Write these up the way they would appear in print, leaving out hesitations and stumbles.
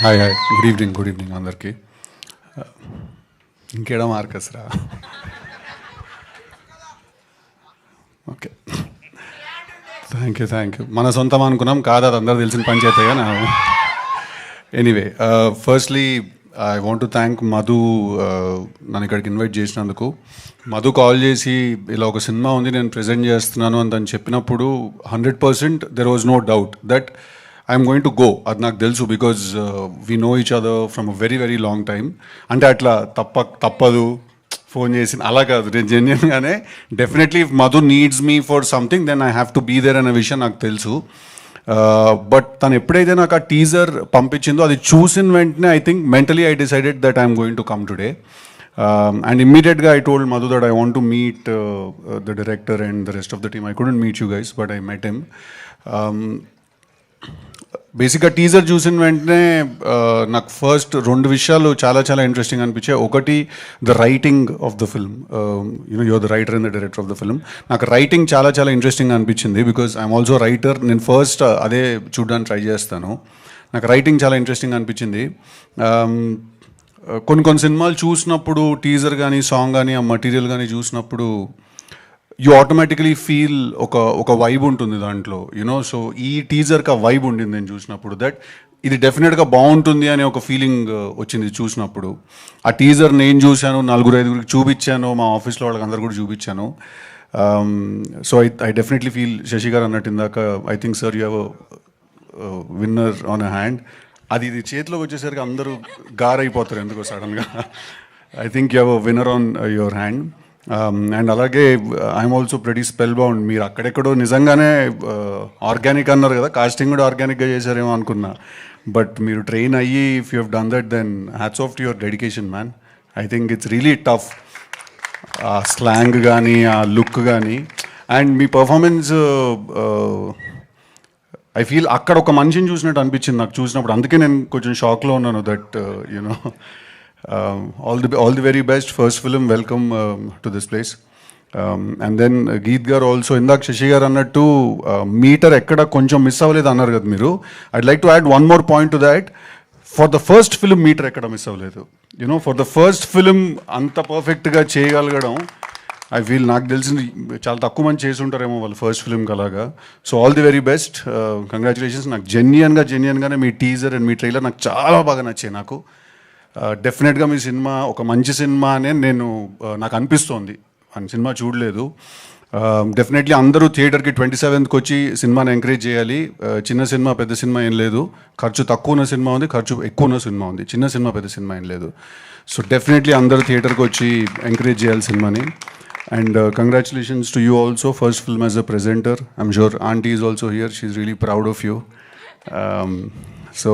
Hi good evening అందరికీ. ఇంకేడా Marcus రా. Okay, thank you. మన సొంతం అనుకున్నాం కాదు, అది అందరూ తెలిసిన పంచాయతీగా నా. Anyway, firstly I want to thank Madhu నన్ను ఇక్కడికి ఇన్వైట్ చేసినందుకు. మధు కాల్ చేసి ఇలా ఒక సినిమా ఉంది నేను ప్రజెంట్ చేస్తున్నాను అని తను చెప్పినప్పుడు 100% there was no doubt that I'm going to go. అది నాకు తెలుసు, because we know each other from a very very long time. అంటే అట్లా తప్పదు ఫోన్ చేసి అలా కాదు, నేను జెన్యున్గానే definitely if Madhu needs me for something then I have to be there అనే విషయం నాకు తెలుసు. బట్ తను ఎప్పుడైతే నాకు ఆ టీజర్ పంపించిందో అది చూసిన వెంటనే I think mentally I decided that I'm going to come today. And immediately I told Madhu that I want to meet the director and the rest of the team. I couldn't meet you guys, but I met him. బేసిక్గా teaser చూసిన వెంటనే నాకు first రెండు విషయాలు చాలా interesting అనిపించాయి. ఒకటి, the writing of the film. You're the writer and the director of the film. నాకు రైటింగ్ చాలా ఇంట్రెస్టింగ్ అనిపించింది, బికాజ్ ఐఎమ్ ఆల్సో రైటర్. నేను ఫస్ట్ అదే చూడడానికి ట్రై చేస్తాను. నాకు రైటింగ్ చాలా ఇంట్రెస్టింగ్ అనిపించింది. కొన్ని సినిమాలు చూసినప్పుడు టీజర్ కానీ సాంగ్ కానీ ఆ మటీరియల్ కానీ చూసినప్పుడు యూ ఆటోమేటికలీ ఫీల్ ఒక వైబ్ ఉంటుంది దాంట్లో, యూనో. సో ఈ టీజర్కి ఆ వైబ్ ఉండింది నేను చూసినప్పుడు, దట్ ఇది డెఫినెట్గా బాగుంటుంది అనే ఒక ఫీలింగ్ వచ్చింది చూసినప్పుడు. ఆ టీజర్ నేను చూశాను, 4-5 చూపించాను, మా ఆఫీస్లో వాళ్ళకి అందరు కూడా చూపించాను. So I definitely feel Sasi garu అన్నట్టు ఇందాక, I think sir you have winner on a hand. అది చేతిలోకి వచ్చేసరికి అందరూ గారైపోతారు ఎందుకో సడన్గా. I think you have a winner on your hand. And అలాగే I'm also pretty spellbound. మీరు అక్కడెక్కడో నిజంగానే ఆర్గానిక్ అన్నారు కదా, కాస్టింగ్ కూడా ఆర్గానిక్గా చేశారేమో అనుకున్నా. బట్ మీరు ట్రైన్ అయ్యి if you have done that then hats off to your dedication man. I think it's really tough. ఆ స్లాంగ్ కానీ ఆ లుక్ కానీ అండ్ మీ పర్ఫార్మెన్స్, ఐ ఫీల్ అక్కడ ఒక మనిషిని చూసినట్టు అనిపించింది నాకు చూసినప్పుడు. అందుకే నేను కొంచెం షాక్లో ఉన్నాను that you know. All the very best. First film, welcome to this place. And then Geet గారు ఆల్సో, ఇందాక శశి గారు అన్నట్టు మీటర్ ఎక్కడ కొంచెం మిస్ అవ్వలేదు అన్నారు కదా మీరు. I'd like to add one more point to that. For the first film meter ఎక్కడ మిస్ అవ్వలేదు. You know, for the first film అంత పర్ఫెక్ట్గా చేయగలగడం, ఐ ఫీల్ నాకు తెలిసింది చాలా తక్కువ మంది చేసి ఉంటారేమో వాళ్ళు ఫస్ట్ ఫిల్మ్కి అలాగా. So all the very best, congratulations. నాకు జెన్యున్గానే మీ టీజర్ అండ్ మీ ట్రైలర్ నాకు చాలా బాగా నచ్చాయి. నాకు డెఫినెట్గా మీ సినిమా ఒక మంచి సినిమా అనే నాకు అనిపిస్తోంది. అని సినిమా చూడలేదు. డెఫినెట్లీ అందరూ థియేటర్కి 27th వచ్చి సినిమాని ఎంకరేజ్ చేయాలి. చిన్న సినిమా పెద్ద సినిమా ఏం లేదు, ఖర్చు తక్కువ ఉన్న సినిమా ఉంది, ఖర్చు ఎక్కువ ఉన్న సినిమా ఉంది. చిన్న సినిమా పెద్ద సినిమా ఏం లేదు. సో డెఫినెట్లీ అందరూ థియేటర్కి వచ్చి ఎంకరేజ్ చేయాలి సినిమాని. And congratulations to you also, first film as a presenter. I'm sure Auntie is also here. She's really proud of you. So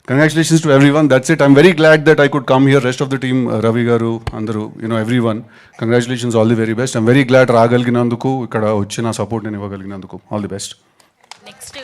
congratulations to everyone. That's it. I'm very glad that I could come here. Rest of the team, Ravi garu, andaru, everyone. Congratulations, all the very best. I'm very glad రాగలిగినందుకు, ఇక్కడ వచ్చి నా support నేను ఇవ్వగలిగినందుకు. All the best. Next